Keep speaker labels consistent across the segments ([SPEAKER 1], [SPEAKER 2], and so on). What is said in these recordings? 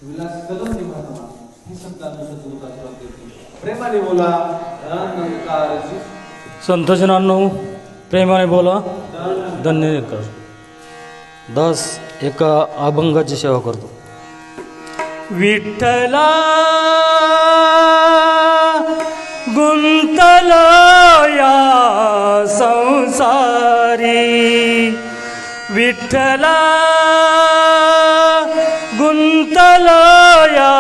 [SPEAKER 1] विलास कदम महात्मा हे संतांना सद्गुरूचा आशीर्वाद देते. प्रेमाने बोला धन्यकारजी.
[SPEAKER 2] संतजनांनो प्रेमाने बोला धन्यकार. दास एका अभंगाची सेवा करतो. विठ्ठला गुंतलो या संसारी, विठ्ठला गुंतलो या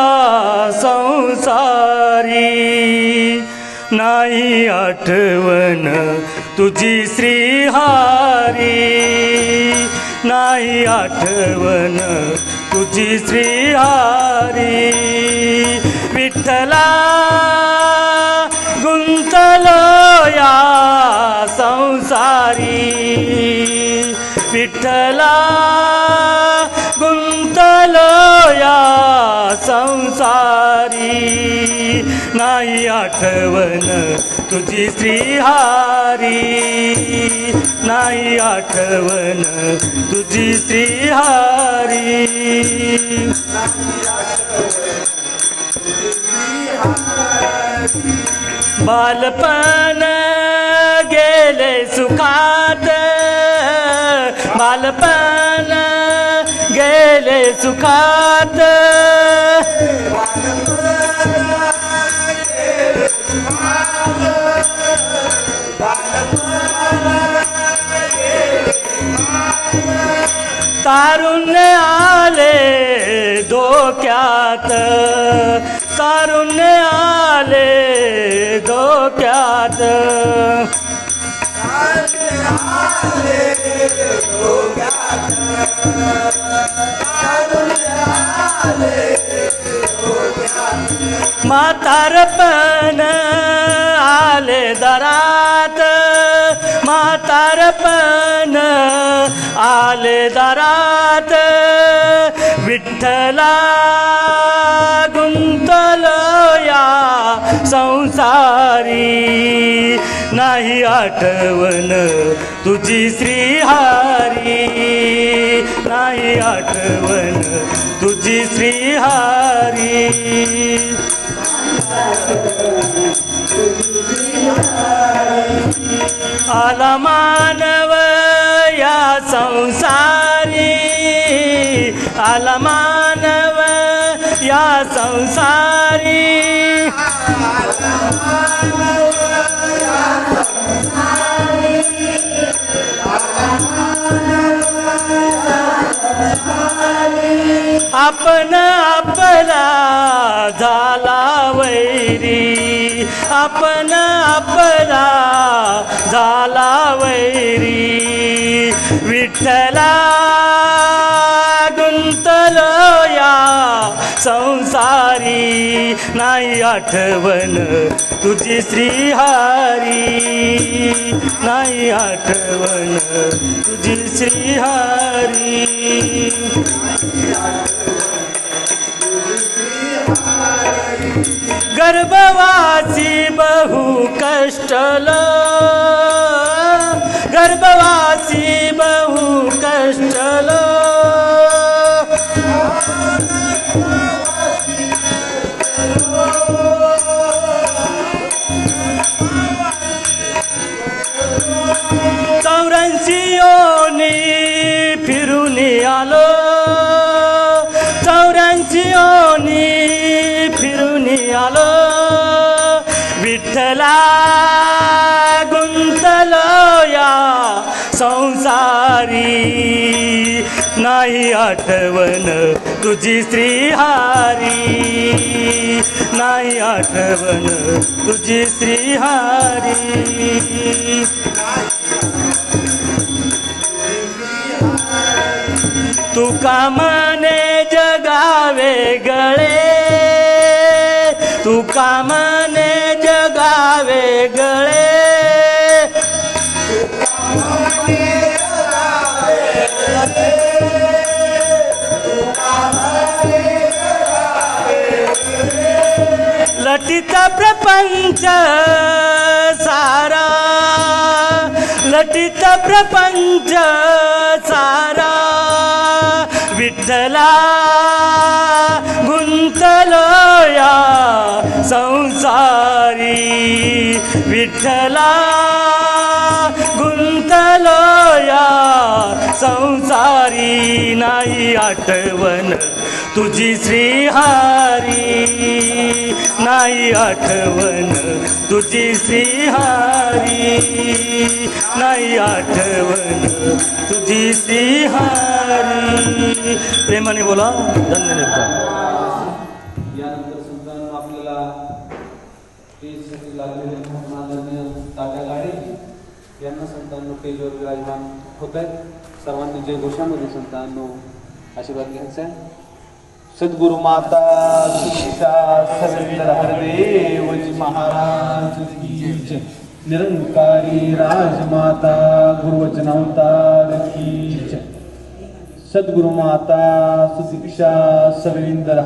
[SPEAKER 2] संसारी, नाही आठवण तुझी श्रीहारी, नाही आठवण तुझी श्रीहारी. विठ्ठला गुंतलो या संसारी, विठ्ठला गुंतलो या संसारी, नाही आठवण तुझी श्रीहारी, नाही आठवण तुझी श्रीहारी. बालपण गेले सुखात, बालपण गेले सुखात, तारुण्य आले डोक्यात, तारुण्य आले डोक्यात, म्हातारपण आले दारात, म्हातारपण आले दारात, विठ्ठला गुंतलो या संसारी, नाही आठवण तुझी श्रीहारी, नाही आठवण तुझी श्रीहारी. आला मानव या संसारी, आला मानव या संसारी, आपण आपला झाला वैरी, आपण आपला झाला वैरी. विठ्ठला गुंतलो या संसारी, नाही आठवण तुझी श्रीहारी, नाही आठवण तुझी श्रीहारी. गर्भवासी बहु कष्टलो, गर्भवासी बहु कष्टलो, चौऱ्यांशी योनी फिरून आलो, चौऱ्यांशी योनी फिरून आलो. विठ्ठला गुंतलो या संसारी, नाही आठवण तुझी श्रीहारी, नाही आठवण तुझी श्रीहारी. तुका मने जगावे गळे, तुका मने जगावे गळे, लटित प्रपंच सारा, लटित प्रपंच सारा, विठ्ठला गुंतलो या संसारी, विठ्ठला गुंतलो या संसारी, नाही आठवण तुझी श्रीहारी, नाही आठवण तुझी श्रीहारी, नाही आठवण तुझी श्रीहारी. प्रेमाने बोला धन्यवाद.
[SPEAKER 1] यानंतर सुद्धा आपल्याला स्टेजसाठी लागलेले आदरणीय तात्या गाडे यांना संतांनो स्टेजवर विराजमान होत आहेत. सर्वांनी जय घोषामध्ये संतांनो आशीर्वाद घ्यायचा आहे. सद्गुरु माता सुचिता सर्वेंद्र हरदेवजी महाराज की जय. निरंकारी राजमाता गुरुवचनावतार की जय. सद्गुरु माता सुशिक्षा सर्वेंद्र